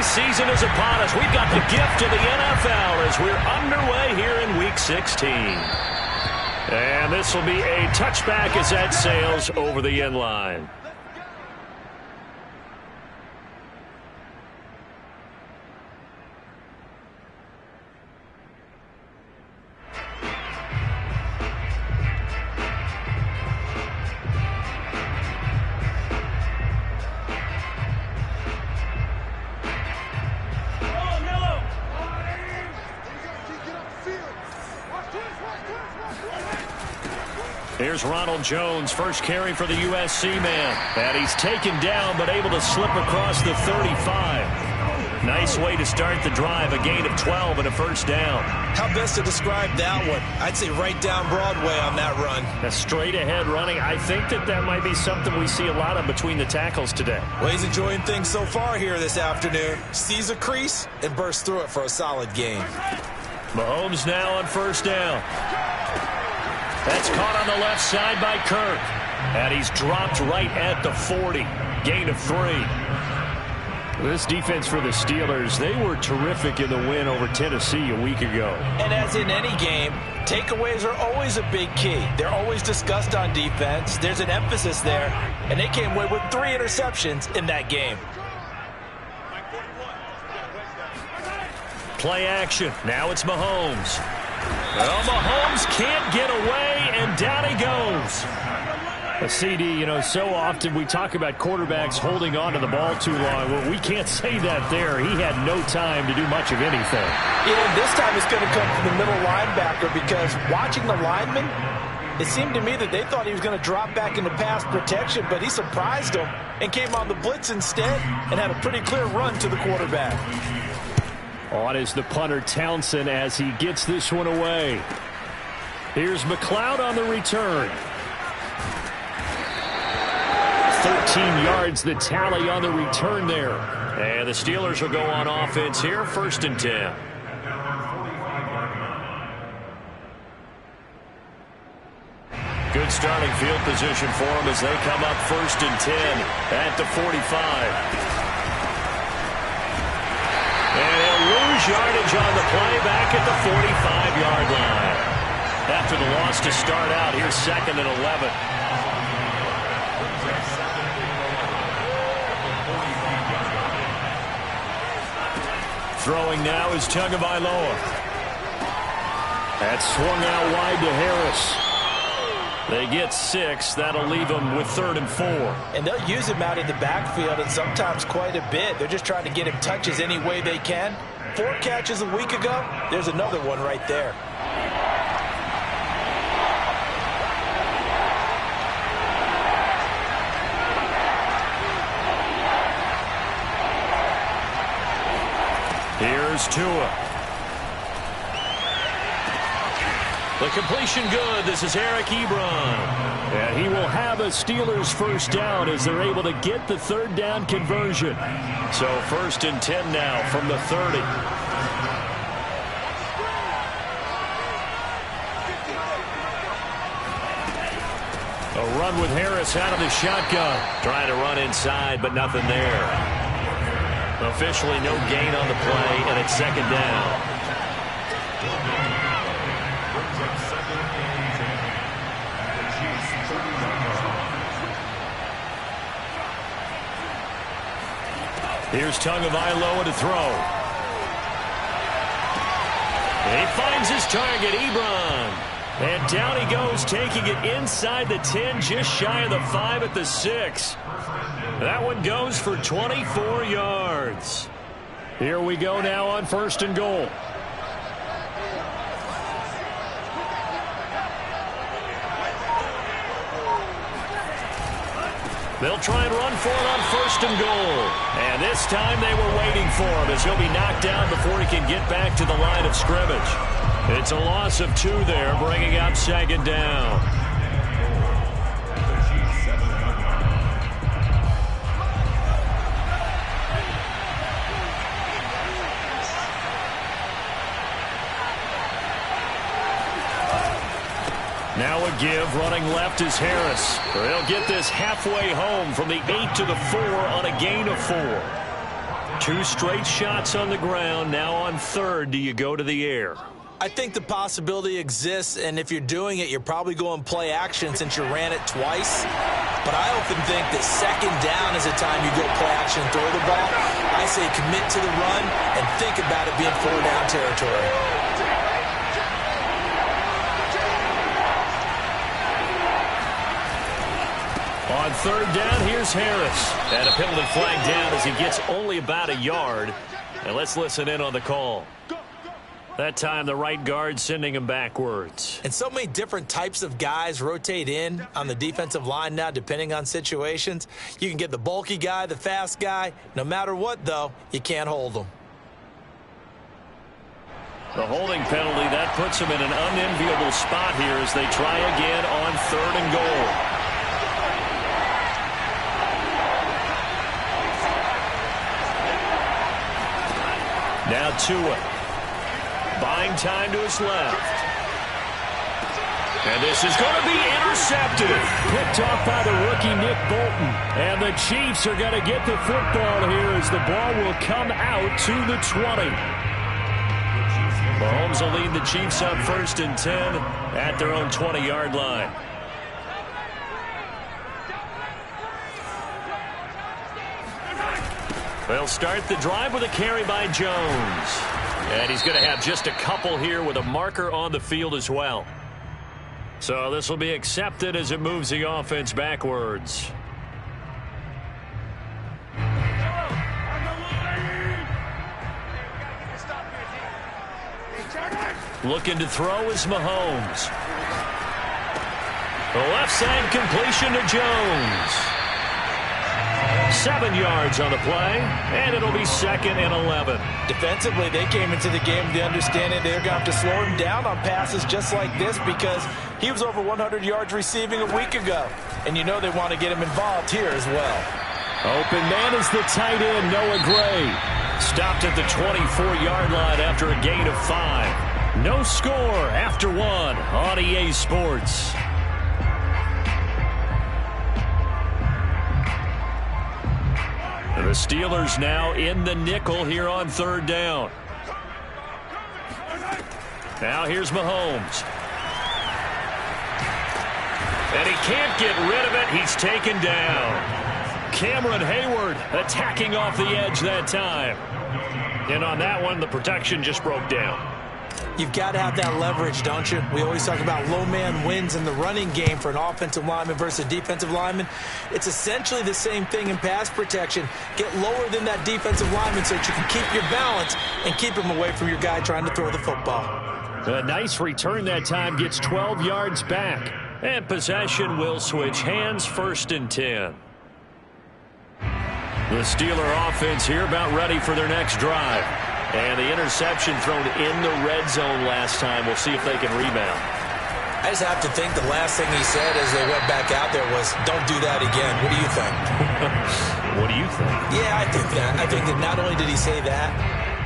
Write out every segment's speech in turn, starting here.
season is upon us. We've got the gift of the NFL as we're underway here in Week 16. And this will be a touchback as that sails over the end line. Here's Ronald Jones, first carry for the USC man. And he's taken down, but able to slip across the 35. Nice way to start the drive, a gain of 12 and a first down. How best to describe that one? I'd say right down Broadway on that run. A straight ahead running. I think that might be something we see a lot of between the tackles today. Well, he's enjoying things so far here this afternoon. Sees a crease and bursts through it for a solid gain. Mahomes now on first down. That's caught on the left side by Kirk. And he's dropped right at the 40. Gain of 3. This defense for the Steelers, they were terrific in the win over Tennessee a week ago. And as in any game, takeaways are always a big key. They're always discussed on defense. There's an emphasis there. And they came away with 3 interceptions in that game. Play action. Now it's Mahomes. Well, Mahomes can't get away, and down he goes. A CD, so often we talk about quarterbacks holding on to the ball too long. Well, we can't say that there. He had no time to do much of anything. This time it's going to come from the middle linebacker because watching the lineman, it seemed to me that they thought he was going to drop back into pass protection, but he surprised them and came on the blitz instead and had a pretty clear run to the quarterback. On is the punter Townsend as he gets this one away. Here's McLeod on the return. 13 yards the tally on the return there. And the Steelers will go on offense here, 1st and 10. Good starting field position for them as they come up 1st and 10 at the 45. And he'll lose yardage on the play back at the 45-yard line. After the loss to start out, here's 2nd and 11. Throwing now is Tagovailoa. That's swung out wide to Harris. They get 6. That'll leave them with 3rd and 4. And they'll use him out in the backfield and sometimes quite a bit. They're just trying to get him touches any way they can. 4 catches a week ago. There's another one right there. Here's Tua. The completion good. This is Eric Ebron. And he will have a Steelers first down as they're able to get the 3rd down conversion. So 1st and 10 now from the 30. A run with Harris out of the shotgun. Trying to run inside, but nothing there. Officially no gain on the play, and it's 2nd down. Here's Tagovailoa to throw. He finds his target, Ebron. And down he goes, taking it inside the 10, just shy of the 5 at the 6. That one goes for 24 yards. Here we go now on 1st and goal. They'll try and run for it on 1st and goal. And this time they were waiting for him as he'll be knocked down before he can get back to the line of scrimmage. It's a loss of 2 there, bringing up 2nd down. Now a give, running left is Harris. They'll get this halfway home from the 8 to the 4 on a gain of 4. 2 straight shots on the ground. Now on third, do you go to the air? I think the possibility exists, and if you're doing it, you're probably going play action since you ran it twice. But I often think that second down is the time you go play action and throw the ball. I say commit to the run and think about it being 4-down territory. On third down, here's Harris. And a penalty flag down as he gets only about a yard. And let's listen in on the call. That time, the right guard sending him backwards. And so many different types of guys rotate in on the defensive line now, depending on situations. You can get the bulky guy, the fast guy. No matter what, though, you can't hold them. The holding penalty, that puts him in an unenviable spot here as they try again on third and goal. Now Tua. Buying time to his left. And this is going to be intercepted. Picked off by the rookie Nick Bolton. And the Chiefs are going to get the football here as the ball will come out to the 20. Mahomes will lead the Chiefs up 1st and 10 at their own 20-yard line. They'll start the drive with a carry by Jones. And he's going to have just a couple here with a marker on the field as well. So this will be accepted as it moves the offense backwards. Looking to throw is Mahomes. The left side completion to Jones. 7 yards on the play, and it'll be 2nd and 11. Defensively, they came into the game with the understanding they're going to have to slow him down on passes just like this because he was over 100 yards receiving a week ago. And you know they want to get him involved here as well. Open man is the tight end, Noah Gray. Stopped at the 24-yard line after a gain of 5. No score after 1 on EA Sports. The Steelers now in the nickel here on third down. Now here's Mahomes. And he can't get rid of it. He's taken down. Cameron Hayward attacking off the edge that time. And on that one, the protection just broke down. You've got to have that leverage, don't you? We always talk about low man wins in the running game for an offensive lineman versus a defensive lineman. It's essentially the same thing in pass protection. Get lower than that defensive lineman so that you can keep your balance and keep him away from your guy trying to throw the football. A nice return that time, gets 12 yards back. And possession will switch hands, 1st and 10. The Steeler offense here about ready for their next drive. And the interception thrown in the red zone last time. We'll see if they can rebound. I just have to think the last thing he said as they went back out there was, don't do that again. What do you think? What do you think? Yeah, I think that. I think that not only did he say that,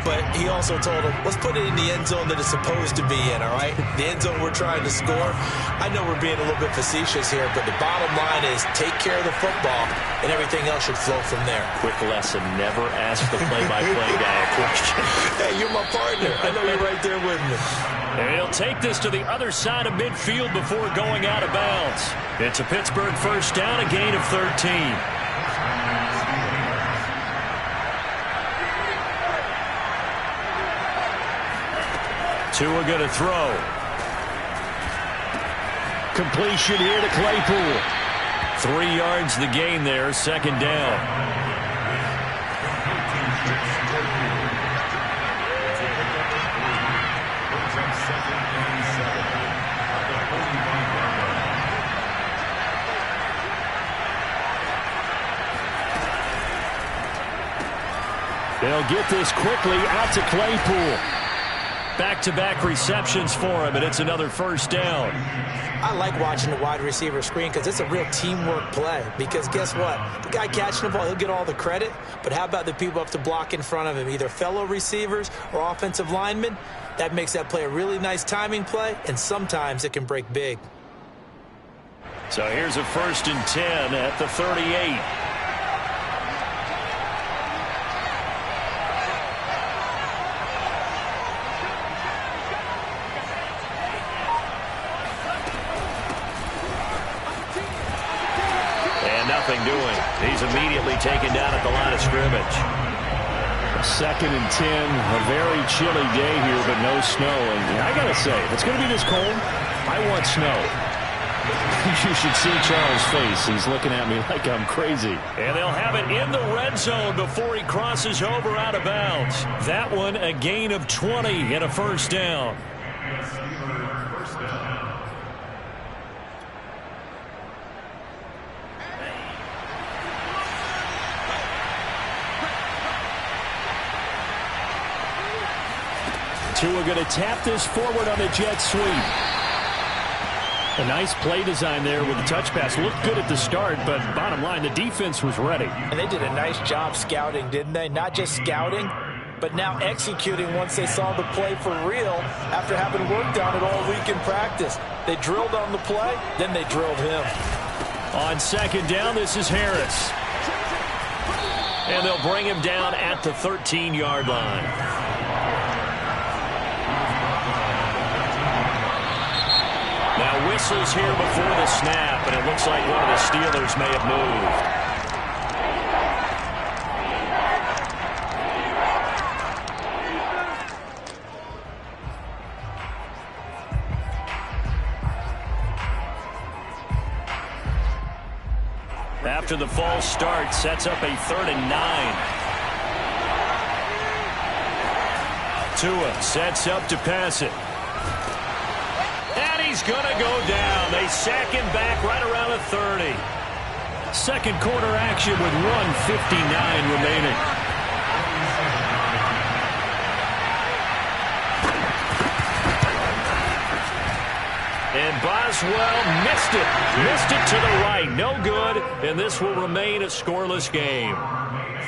but he also told him, let's put it in the end zone that it's supposed to be in, all right? The end zone we're trying to score. I know we're being a little bit facetious here, but the bottom line is take care of the football, and everything else should flow from there. Quick lesson, never ask the play-by-play guy a question. Hey, you're my partner. I know you're right there with me. And he'll take this to the other side of midfield before going out of bounds. It's a Pittsburgh 1st down, a gain of 13. Tua going to throw. Completion here to Claypool. 3 yards the gain there, 2nd down. They'll get this quickly out to Claypool. Back-to-back receptions for him, and it's another 1st down. I like watching the wide receiver screen because it's a real teamwork play. Because guess what? The guy catching the ball, he'll get all the credit. But how about the people up to block in front of him, either fellow receivers or offensive linemen? That makes that play a really nice timing play, and sometimes it can break big. So here's a 1st and 10 at the 38. immediately taken down at the line of scrimmage. 2nd and 10, a very chilly day here, but no snow. And I got to say, if it's going to be this cold, I want snow. You should see Charles' face. He's looking at me like I'm crazy. And they'll have it in the red zone before he crosses over out of bounds. That one a gain of 20 and a first down. Tua going to tap this forward on the jet sweep. A nice play design there with the touch pass. Looked good at the start, but bottom line, the defense was ready. And they did a nice job scouting, didn't they? Not just scouting, but now executing once they saw the play for real after having worked on it all week in practice. They drilled on the play, then they drilled him. On 2nd down, this is Harris. And they'll bring him down at the 13-yard line. Now whistles here before the snap, and it looks like one of the Steelers may have moved. After the false start, sets up a 3rd and 9. Tua sets up to pass it. He's going to go down. They sack him back right around the 30. Second quarter action with 1:59 remaining. And Boswell missed it. Missed it to the right. No good. And this will remain a scoreless game.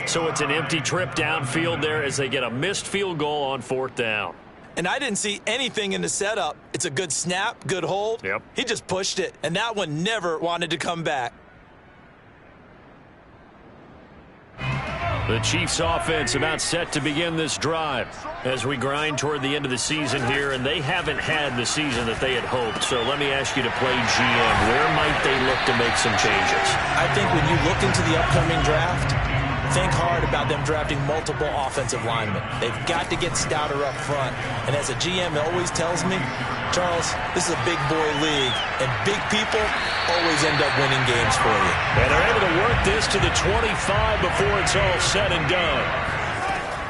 So it's an empty trip downfield there as they get a missed field goal on 4th down. And I didn't see anything in the setup. It's a good snap, good hold. Yep. He just pushed it, and that one never wanted to come back. The Chiefs offense about set to begin this drive as we grind toward the end of the season here, and they haven't had the season that they had hoped. So let me ask you to play GM. Where might they look to make some changes? I think when you look into the upcoming draft, think hard about them drafting multiple offensive linemen. They've got to get stouter up front. And as a GM always tells me, Charles, this is a big boy league, and big people always end up winning games for you. And they're able to work this to the 25 before it's all said and done.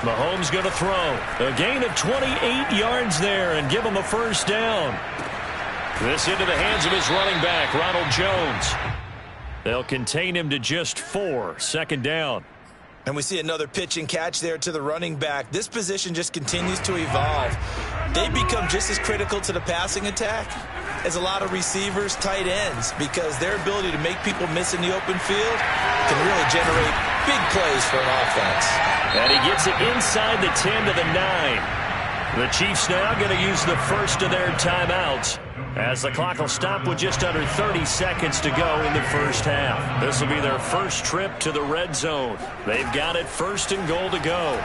Mahomes going to throw. A gain of 28 yards there and give him a first down. This into the hands of his running back, Ronald Jones. They'll contain him to just 4. 2nd down. And we see another pitch and catch there to the running back. This position just continues to evolve. They become just as critical to the passing attack as a lot of receivers, tight ends, because their ability to make people miss in the open field can really generate big plays for an offense. And he gets it inside the 10 to the 9. The Chiefs now going to use the first of their timeouts as the clock will stop with just under 30 seconds to go in the first half. This will be their first trip to the red zone. They've got it 1st and goal to go.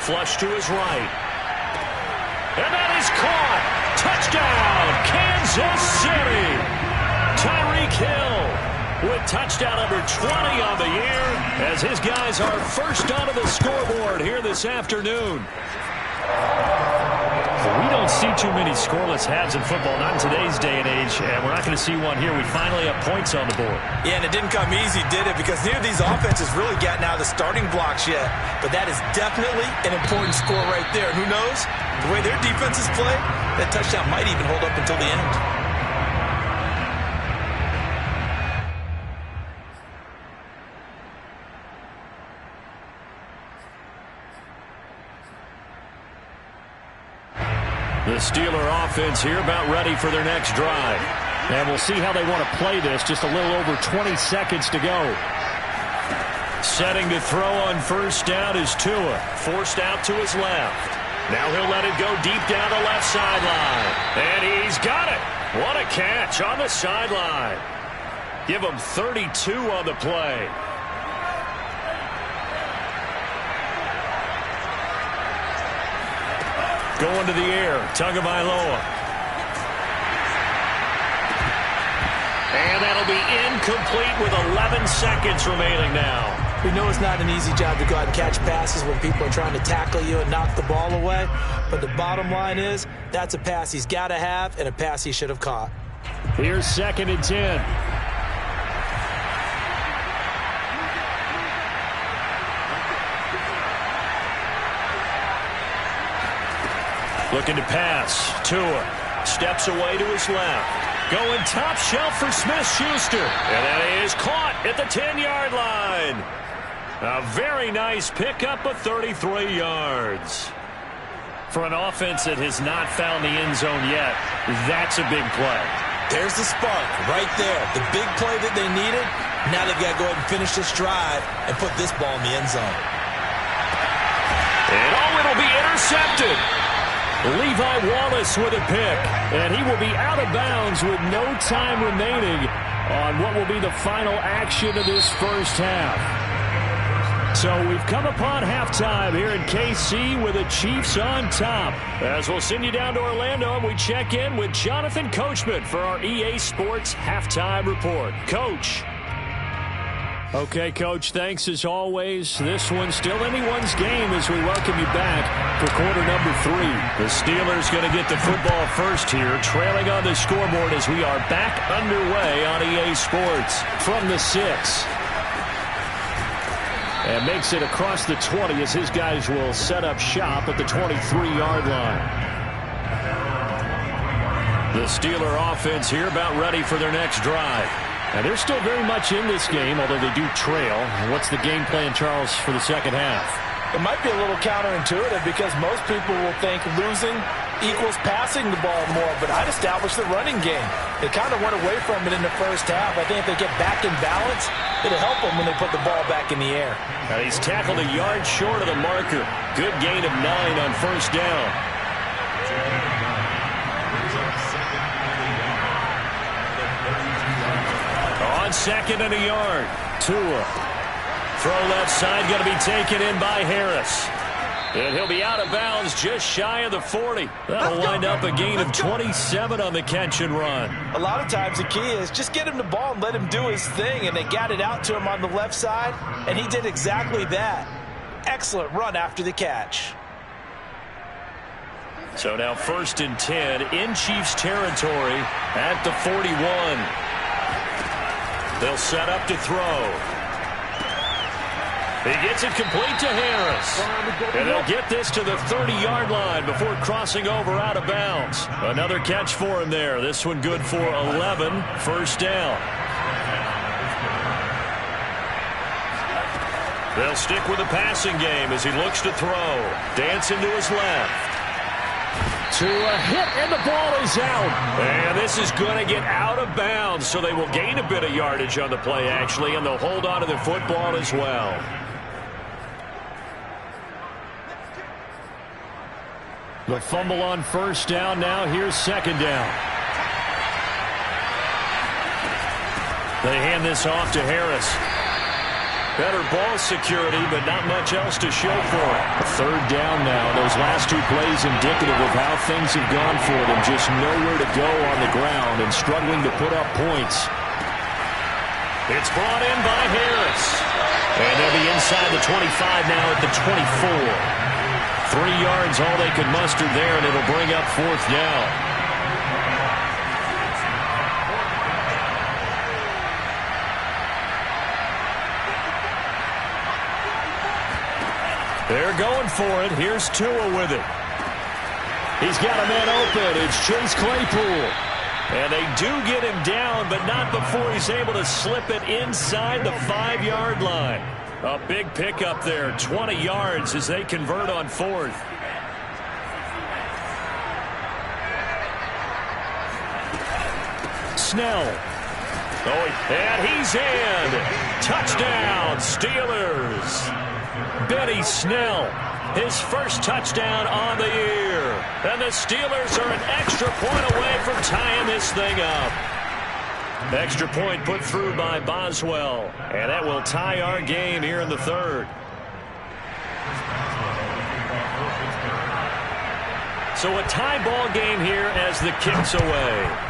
Flush to his right. And that is caught. Touchdown, Kansas City. Tyreek Hill with touchdown number 20 on the year as his guys are first onto the scoreboard here this afternoon. We don't see too many scoreless halves in football, not in today's day and age, and we're not going to see one here. We finally have points on the board. Yeah, and it didn't come easy, did it? Because neither of these offenses really gotten out of the starting blocks yet. But that is definitely an important score right there. And who knows? The way their defenses play, that touchdown might even hold up until the end. The Steeler offense here about ready for their next drive. And we'll see how they want to play this. Just a little over 20 seconds to go. Setting to throw on first down is Tua. Forced out to his left. Now he'll let it go deep down the left sideline. And he's got it. What a catch on the sideline. Give him 32 on the play. Going to the air, Tagovailoa. And that'll be incomplete with 11 seconds remaining now. We know it's not an easy job to go out and catch passes when people are trying to tackle you and knock the ball away. But the bottom line is, that's a pass he's got to have and a pass he should have caught. Here's 2nd and 10. Looking to pass. Tua steps away to his left. Going top shelf for Smith-Schuster. And that is caught at the 10-yard line. A very nice pickup of 33 yards. For an offense that has not found the end zone yet, that's a big play. There's the spark right there. The big play that they needed. Now they've got to go ahead and finish this drive and put this ball in the end zone. And it'll be intercepted. Levi Wallace with a pick, and he will be out of bounds with no time remaining on what will be the final action of this first half. So we've come upon halftime here in KC with the Chiefs on top. As we'll send you down to Orlando, and we check in with Jonathan Coachman for our EA Sports Halftime Report. Coach. Okay, Coach, thanks as always. This one's still anyone's game as we welcome you back for quarter number 3. The Steelers going to get the football first here, trailing on the scoreboard as we are back underway on EA Sports. From the 6. And makes it across the 20 as his guys will set up shop at the 23-yard line. The Steeler offense here about ready for their next drive. And they're still very much in this game, although they do trail. What's the game plan, Charles, for the second half? It might be a little counterintuitive because most people will think losing equals passing the ball more, but I'd establish the running game. They kind of went away from it in the first half. I think if they get back in balance, it'll help them when they put the ball back in the air. And he's tackled a yard short of the marker. Good gain of 9 on first down. On 2nd and a yard. Tua. Throw left side going to be taken in by Harris. And he'll be out of bounds just shy of the 40. That'll wind up a gain of 27 on the catch and run. A lot of times the key is just get him the ball and let him do his thing. And they got it out to him on the left side, and he did exactly that. Excellent run after the catch. So now 1st and 10 in Chiefs territory at the 41. They'll set up to throw. He gets it complete to Harris. And they'll get this to the 30-yard line before crossing over out of bounds. Another catch for him there. This one good for 11. First down. They'll stick with the passing game as he looks to throw. Dancing to his left. To a hit, and the ball is out. And this is going to get out of bounds, so they will gain a bit of yardage on the play, actually, and they'll hold on to the football as well. The fumble on first down. Now here's 2nd down. They hand this off to Harris. Better ball security, but not much else to show for it. 3rd down now. Those last 2 plays indicative of how things have gone for them. Just nowhere to go on the ground and struggling to put up points. It's brought in by Harris. And they'll be inside the 25 now at the 24. 3 yards all they could muster there, and it'll bring up 4th down. They're going for it. Here's Tua with it. He's got a man open. It's Chase Claypool. And they do get him down, but not before he's able to slip it inside the 5-yard line. A big pickup there, 20 yards as they convert on 4th. Snell. Oh, and he's in. Touchdown, Steelers. Benny Snell, his first touchdown on the year. And the Steelers are an extra point away from tying this thing up. Extra point put through by Boswell. And that will tie our game here in the 3rd. So a tie ball game here as the kick's away.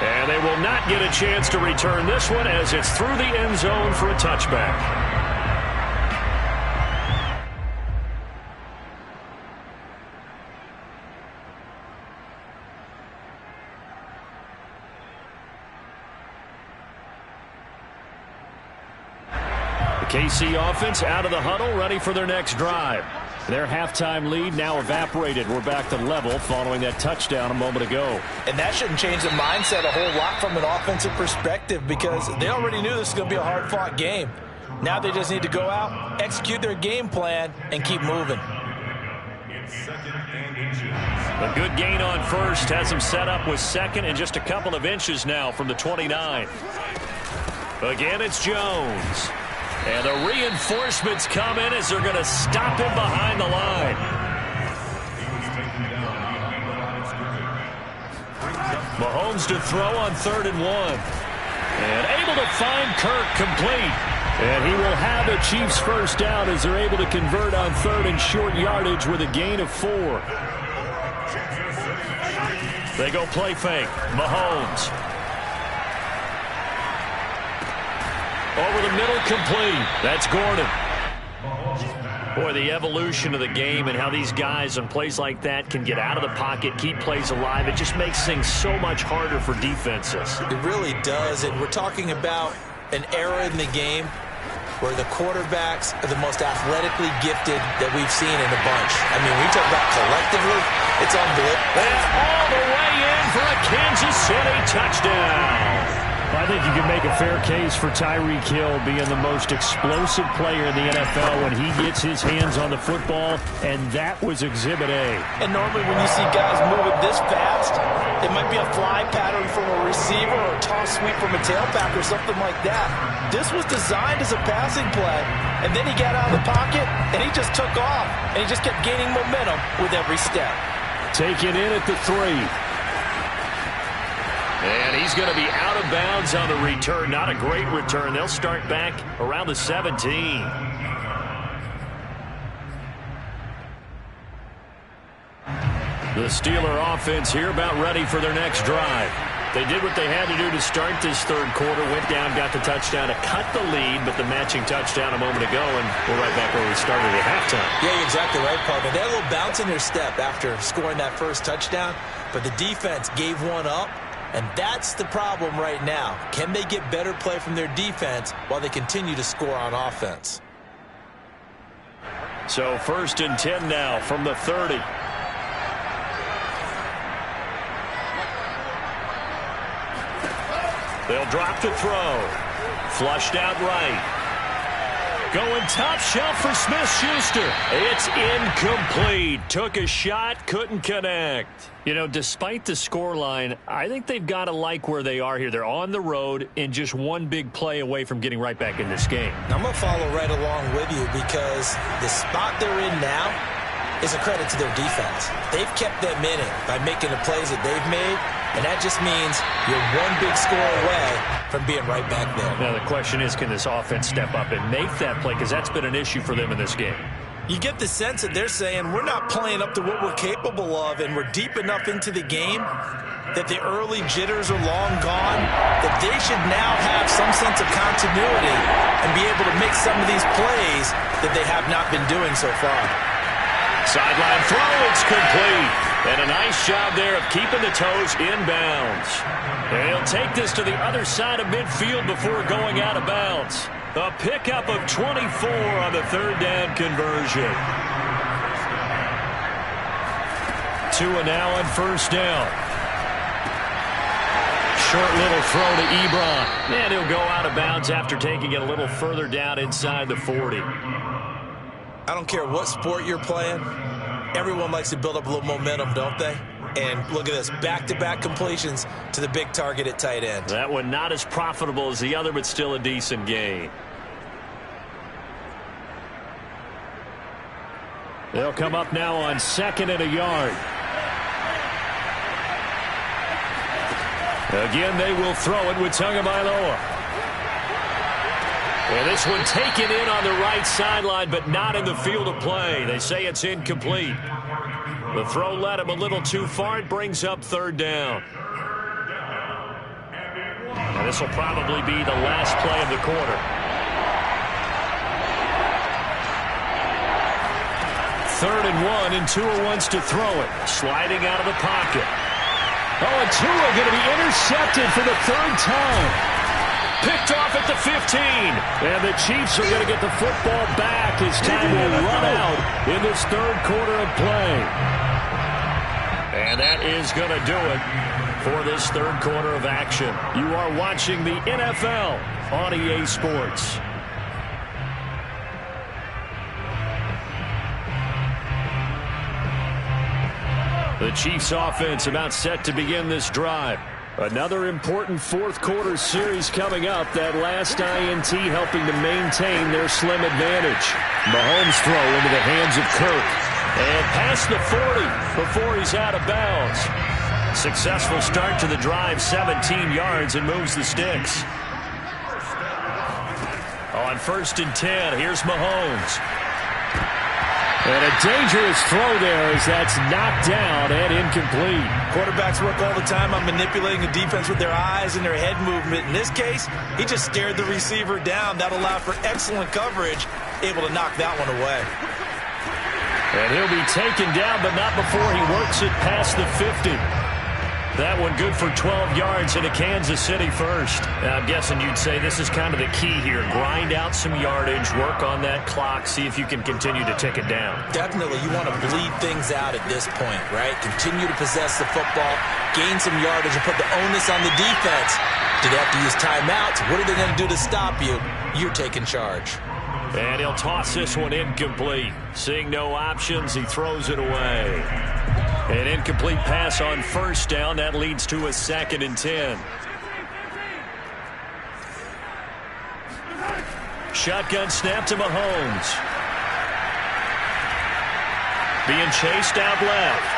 And they will not get a chance to return this one as it's through the end zone for a touchback. KC offense out of the huddle, ready for their next drive. Their halftime lead now evaporated. We're back to level following that touchdown a moment ago. And that shouldn't change the mindset a whole lot from an offensive perspective because they already knew this was going to be a hard-fought game. Now they just need to go out, execute their game plan, and keep moving. A good gain on first has them set up with second and just a couple of inches now from the 29. Again, it's Jones. And the reinforcements come in as they're going to stop him behind the line. Mahomes to throw on 3rd and 1. And able to find Kirk complete. And he will have the Chiefs first down as they're able to convert on 3rd and short yardage with a gain of 4. They go play fake. Mahomes. Over the middle, complete. That's Gordon. Boy, the evolution of the game and how these guys on plays like that can get out of the pocket, keep plays alive, it just makes things so much harder for defenses. It really does, and we're talking about an era in the game where the quarterbacks are the most athletically gifted that we've seen in a bunch. I mean, when you talk about collectively, it's unbelievable. And all the way in for a Kansas City touchdown. I think you can make a fair case for Tyreek Hill being the most explosive player in the NFL when he gets his hands on the football, and that was Exhibit A. And normally when you see guys moving this fast, it might be a fly pattern from a receiver or a toss sweep from a tailback or something like that. This was designed as a passing play, and then he got out of the pocket, and he just took off, and he just kept gaining momentum with every step. Taken in at the 3. And he's going to be out of bounds on the return. Not a great return. They'll start back around the 17. The Steeler offense here about ready for their next drive. They did what they had to do to start this third quarter. Went down, got the touchdown to cut the lead, but the matching touchdown a moment ago, and we're right back where we started at halftime. Yeah, you're exactly right, Parker. They had a little bounce in their step after scoring that first touchdown, but the defense gave one up. And that's the problem right now. Can they get better play from their defense while they continue to score on offense? So 1st and 10 now from the 30. They'll drop to throw. Flushed out right. Going top shelf for Smith-Schuster. It's incomplete. Took a shot, couldn't connect. You know, despite the scoreline, I think they've got to like where they are here. They're on the road and just one big play away from getting right back in this game. I'm going to follow right along with you because the spot they're in now is a credit to their defense. They've kept them in it by making the plays that they've made, and that just means you're one big score away from being right back there. Now, the question is, can this offense step up and make that play? Because that's been an issue for them in this game. You get the sense that they're saying we're not playing up to what we're capable of, and we're deep enough into the game that the early jitters are long gone, that they should now have some sense of continuity and be able to make some of these plays that they have not been doing so far. Sideline throw, it's complete. And a nice job there of keeping the toes inbounds. And he'll take this to the other side of midfield before going out of bounds. A pickup of 24 on the 3rd down conversion. 2 now on 1st down. Short little throw to Ebron. And he'll go out of bounds after taking it a little further down inside the 40. I don't care what sport you're playing. Everyone likes to build up a little momentum, don't they? And look at this, back-to-back completions to the big target at tight end. That one not as profitable as the other, but still a decent gain. They'll come up now on 2nd and a yard. Again, they will throw it with Tagovailoa. And this one taken in on the right sideline, but not in the field of play. They say it's incomplete. The throw led him a little too far. It brings up 3rd down. And this will probably be the last play of the quarter. Third and 1, and Tua wants to throw it. Sliding out of the pocket. Oh, and Tua going to be intercepted for the third time. Picked off at the 15. And the Chiefs are going to get the football back as time will run out in this third quarter of play. And that is going to do it for this third quarter of action. You are watching the NFL on EA Sports. The Chiefs offense about set to begin this drive. Another important fourth quarter series coming up. That last INT helping to maintain their slim advantage. Mahomes throw into the hands of Kirk. And past the 40 before he's out of bounds. Successful start to the drive, 17 yards, and moves the sticks. On 1st and 10, here's Mahomes. And a dangerous throw there as that's knocked down and incomplete. Quarterbacks work all the time on manipulating the defense with their eyes and their head movement. In this case, he just stared the receiver down. That allowed for excellent coverage, able to knock that one away. And he'll be taken down, but not before he works it past the 50. That one good for 12 yards into Kansas City first. Now, I'm guessing you'd say this is kind of the key here. Grind out some yardage, work on that clock, see if you can continue to tick it down. Definitely, you want to bleed things out at this point, right? Continue to possess the football, gain some yardage, and put the onus on the defense. Do they have to use timeouts? What are they going to do to stop you? You're taking charge. And he'll toss this one incomplete. Seeing no options, he throws it away. An incomplete pass on 1st down. That leads to a 2nd and 10. Shotgun snap to Mahomes. Being chased out left.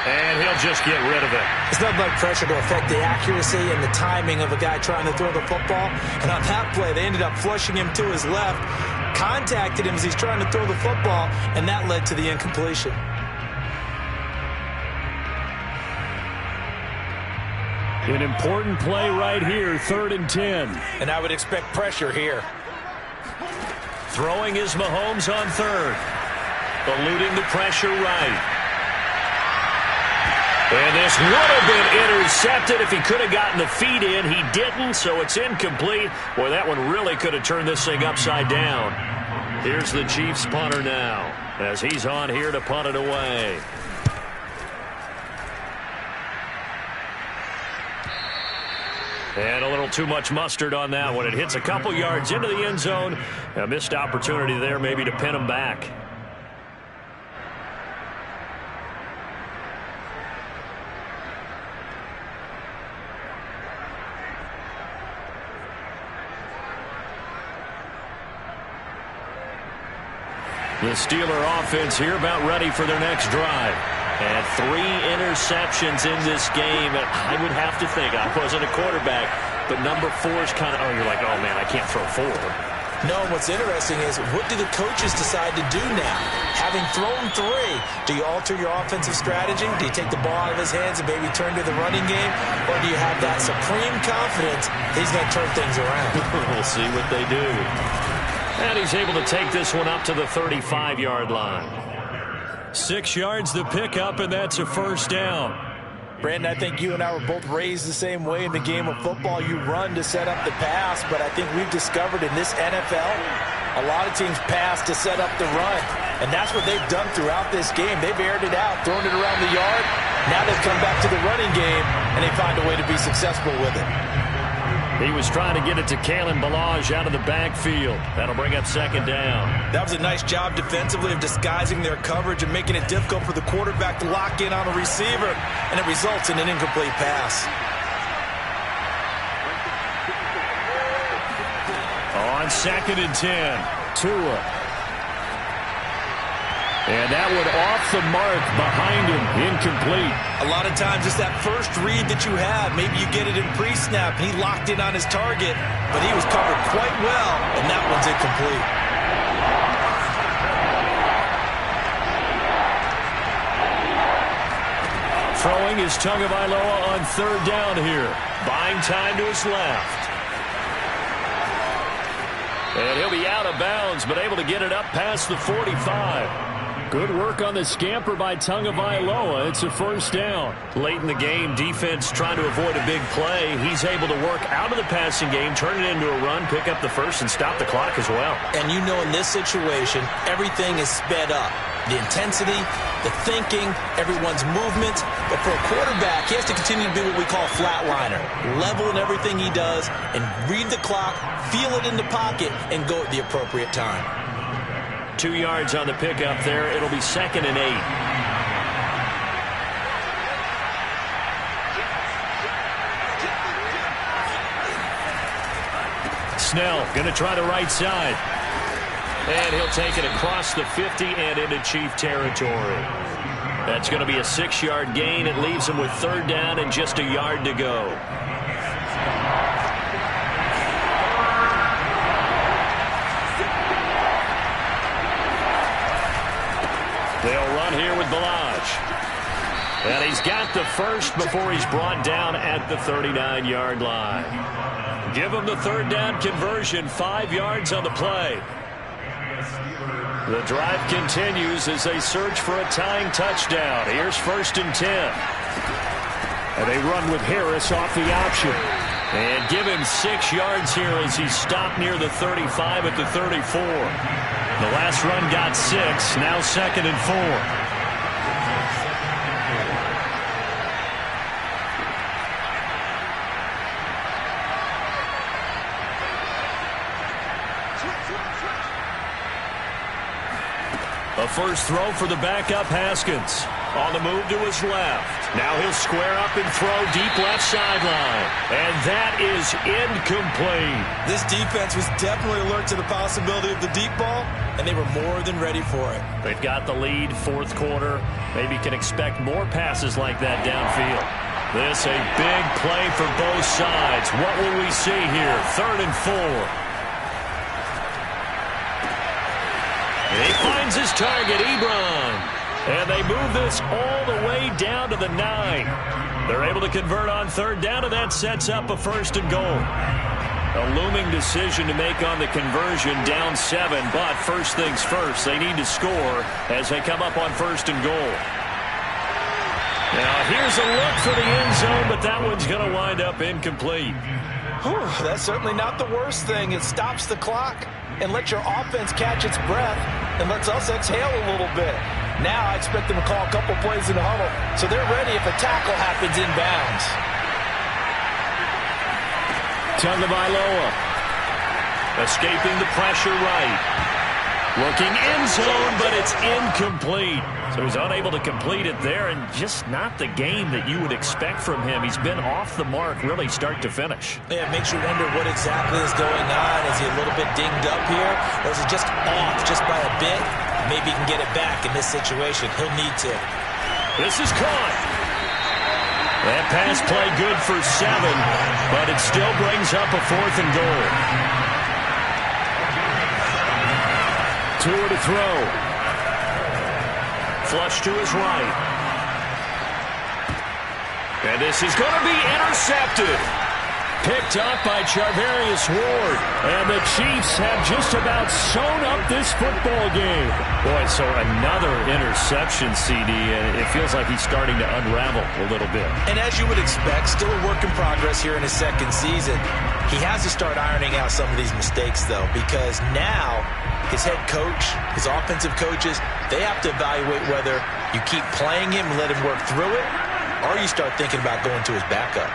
And he'll just get rid of it. It's nothing like pressure to affect the accuracy and the timing of a guy trying to throw the football. And on that play, they ended up flushing him to his left, contacted him as he's trying to throw the football, and that led to the incompletion. An important play right here, 3rd and 10. And I would expect pressure here. Throwing is Mahomes on 3rd. Eluding the pressure right. And this would have been intercepted if he could have gotten the feet in. He didn't, so it's incomplete. Boy, that one really could have turned this thing upside down. Here's the Chiefs punter now as he's on here to punt it away. And a little too much mustard on that one. It hits a couple yards into the end zone. A missed opportunity there maybe to pin him back. The Steeler offense here about ready for their next drive. And 3 interceptions in this game. And I would have to think, I wasn't a quarterback, but number 4 is kind of, oh, you're like, oh, man, I can't throw 4. No, what's interesting is what do the coaches decide to do now? Having thrown 3, do you alter your offensive strategy? Do you take the ball out of his hands and maybe turn to the running game? Or do you have that supreme confidence he's going to turn things around? We'll see what they do. And he's able to take this one up to the 35-yard line. 6 yards the pickup, and that's a 1st down. Brandon, I think you and I were both raised the same way in the game of football. You run to set up the pass, but I think we've discovered in this NFL, a lot of teams pass to set up the run. And that's what they've done throughout this game. They've aired it out, thrown it around the yard. Now they've come back to the running game, and they find a way to be successful with it. He was trying to get it to Kalen Ballage out of the backfield. That'll bring up 2nd down. That was a nice job defensively of disguising their coverage and making it difficult for the quarterback to lock in on a receiver, and it results in an incomplete pass. On 2nd and 10, Tua. And that one off the mark behind him, incomplete. A lot of times it's that first read that you have. Maybe you get it in pre-snap. He locked in on his target, but he was covered quite well, and that one's incomplete. Throwing throwing is Tagovailoa on third down here. Buying time to his left. And he'll be out of bounds, but able to get it up past the 45. Good work on the scamper by Tagovailoa. It's a first down. Late in the game, defense trying to avoid a big play. He's able to work out of the passing game, turn it into a run, pick up the first, and stop the clock as well. And you know in this situation, everything is sped up. The intensity, the thinking, everyone's movement. But for a quarterback, he has to continue to be what we call flatliner. Level in everything he does and read the clock, feel it in the pocket, and go at the appropriate time. 2 yards on the pickup there. It'll be 2nd and 8. Snell going to try the right side. And he'll take it across the 50 and into Chief territory. That's going to be a 6-yard gain. It leaves him with third down and just a yard to go. They'll run here with Ballage. And he's got the first before he's brought down at the 39-yard line. Give him the third down conversion, 5 yards on the play. The drive continues as they search for a tying touchdown. Here's 1st and 10. And they run with Harris off the option. And give him 6 yards here as he's stopped near the 35 at the 34. The last run got 6, now 2nd and 4. A first throw for the backup Haskins. On the move to his left. Now he'll square up and throw deep left sideline. And that is incomplete. This defense was definitely alert to the possibility of the deep ball, and they were more than ready for it. They've got the lead, 4th quarter. Maybe can expect more passes like that downfield. This a big play for both sides. What will we see here? 3rd and 4. He finds his target, Ebron. And they move this all the way down to the 9. They're able to convert on third down, and that sets up a 1st and goal. A looming decision to make on the conversion, down 7. But first things first, they need to score as they come up on 1st and goal. Now here's a look for the end zone, but that one's going to wind up incomplete. Whew, that's certainly not the worst thing. It stops the clock and lets your offense catch its breath and lets us exhale a little bit. Now I expect them to call a couple plays in the huddle, so they're ready if a tackle happens inbounds. Tagovailoa escaping the pressure right. Looking end zone, but it's incomplete. So he's unable to complete it there, and just not the game that you would expect from him. He's been off the mark really start to finish. Yeah, it makes you wonder what exactly is going on. Is he a little bit dinged up here, or is he just off just by a bit? Maybe he can get it back in this situation. He'll need to. This is caught. That pass play good for 7, but it still brings up a 4th and goal. Tua to throw. Flush to his right. And this is going to be intercepted. Picked up by Charvarius Ward. And the Chiefs have just about sewn up this football game. Boy, so another interception, CD, and it feels like he's starting to unravel a little bit. And as you would expect, still a work in progress here in his 2nd season. He has to start ironing out some of these mistakes, though, because now his head coach, his offensive coaches, they have to evaluate whether you keep playing him and let him work through it, or you start thinking about going to his backup.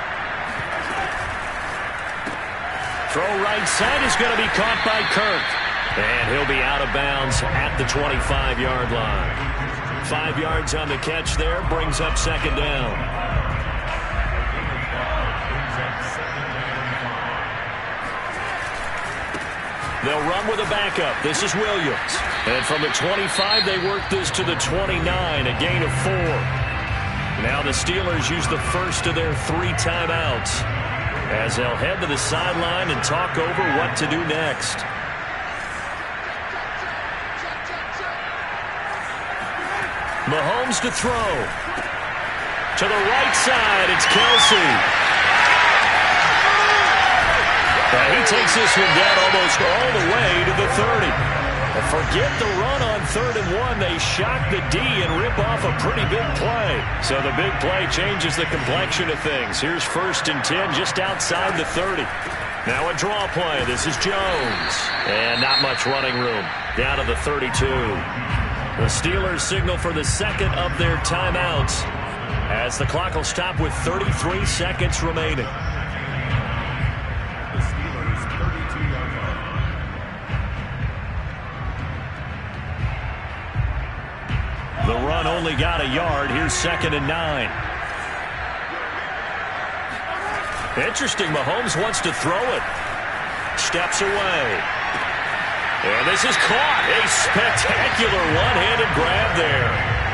Throw right side is going to be caught by Kirk. And he'll be out of bounds at the 25-yard line. 5 yards on the catch there, brings up 2nd down. They'll run with a backup. This is Williams. And from the 25, they work this to the 29, a gain of 4. Now the Steelers use the first of their 3 timeouts as they'll head to the sideline and talk over what to do next. Mahomes to throw. To the right side, it's Kelsey. He takes this one down almost all the way to the 30. And forget the run on 3rd and 1. They shock the D and rip off a pretty big play. So the big play changes the complexion of things. Here's 1st and 10 just outside the 30. Now a draw play. This is Jones. And not much running room. Down to the 32. The Steelers signal for the second of their timeouts as the clock will stop with 33 seconds remaining. The run only got a yard. Here's 2nd and 9. Interesting. Mahomes wants to throw it. Steps away. And this is caught. A spectacular one-handed grab there.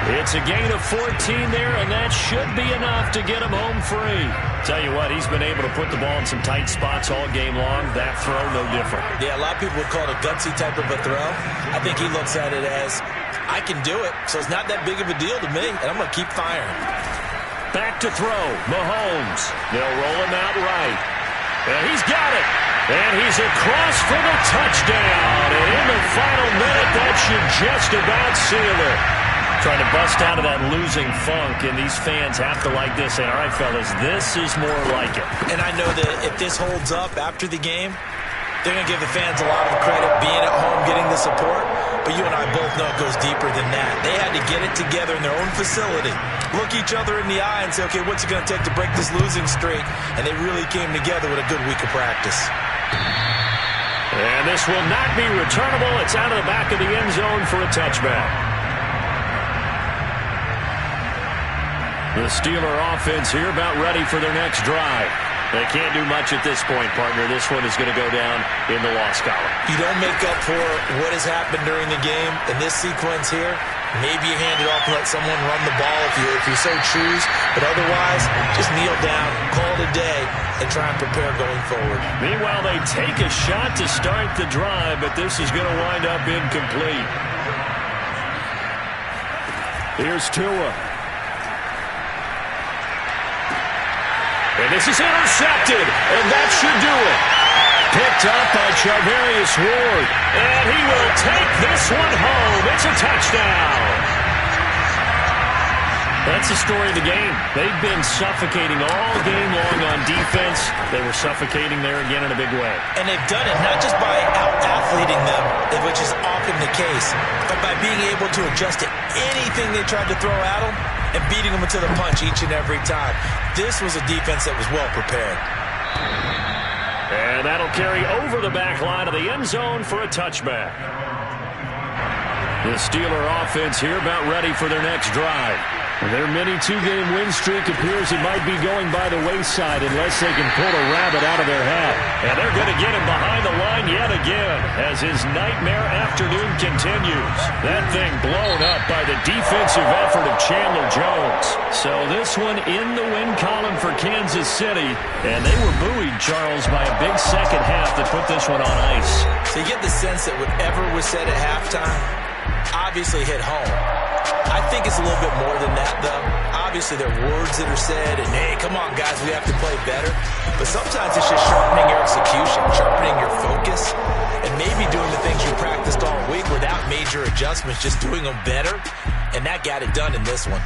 It's a gain of 14 there, and that should be enough to get him home free. Tell you what, he's been able to put the ball in some tight spots all game long. That throw, no different. Yeah, a lot of people would call it a gutsy type of a throw. I think he looks at it as, I can do it, so it's not that big of a deal to me, and I'm going to keep firing. Back to throw. Mahomes. They'll roll him out right. And he's got it. And he's across for the touchdown. And in the final minute, that should just about seal it. Trying to bust out of that losing funk, and these fans have to like this. And all right, fellas, this is more like it. And I know that if this holds up after the game, they're going to give the fans a lot of credit being at home, getting the support. But you and I both know it goes deeper than that. They had to get it together in their own facility, look each other in the eye and say, okay, what's it going to take to break this losing streak? And they really came together with a good week of practice. And this will not be returnable. It's out of the back of the end zone for a touchback. The Steeler offense here about ready for their next drive. They can't do much at this point, partner. This one is going to go down in the loss column. You don't make up for what has happened during the game in this sequence here. Maybe you hand it off and let someone run the ball if you so choose. But otherwise, just kneel down, call it a day, and try and prepare going forward. Meanwhile, they take a shot to start the drive, but this is going to wind up incomplete. Here's Tua. And this is intercepted, and that should do it. Picked up by Charvarius Ward, and he will take this one home. It's a touchdown. That's the story of the game. They've been suffocating all game long on defense. They were suffocating there again in a big way. And they've done it not just by out-athleting them, which is often the case, but by being able to adjust to anything they tried to throw at them and beating them to the punch each and every time. This was a defense that was well prepared. And that'll carry over the back line of the end zone for a touchback. The Steeler offense here about ready for their next drive. Their mini two-game win streak appears it might be going by the wayside unless they can pull a rabbit out of their hat. And they're going to get him behind the line yet again as his nightmare afternoon continues. That thing blown up by the defensive effort of Chandler Jones. So this one in the win column for Kansas City. And they were buoyed, Charles, by a big second half that put this one on ice. So you get the sense that whatever was said at halftime obviously hit home. I think it's a little bit more than that, though. Obviously, there are words that are said, and, hey, come on, guys, we have to play better. But sometimes it's just sharpening your execution, sharpening your focus, and maybe doing the things you practiced all week without major adjustments, just doing them better, and that got it done in this one.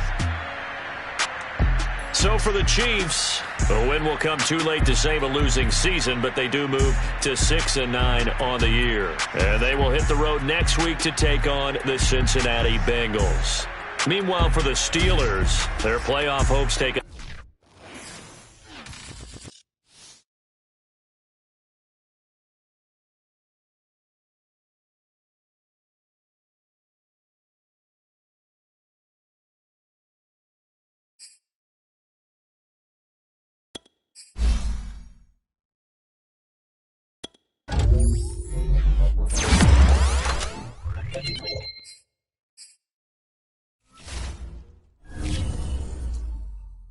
So for the Chiefs, the win will come too late to save a losing season, but they do move to 6-9 on the year. And they will hit the road next week to take on the Cincinnati Bengals. Meanwhile, for the Steelers, their playoff hopes take a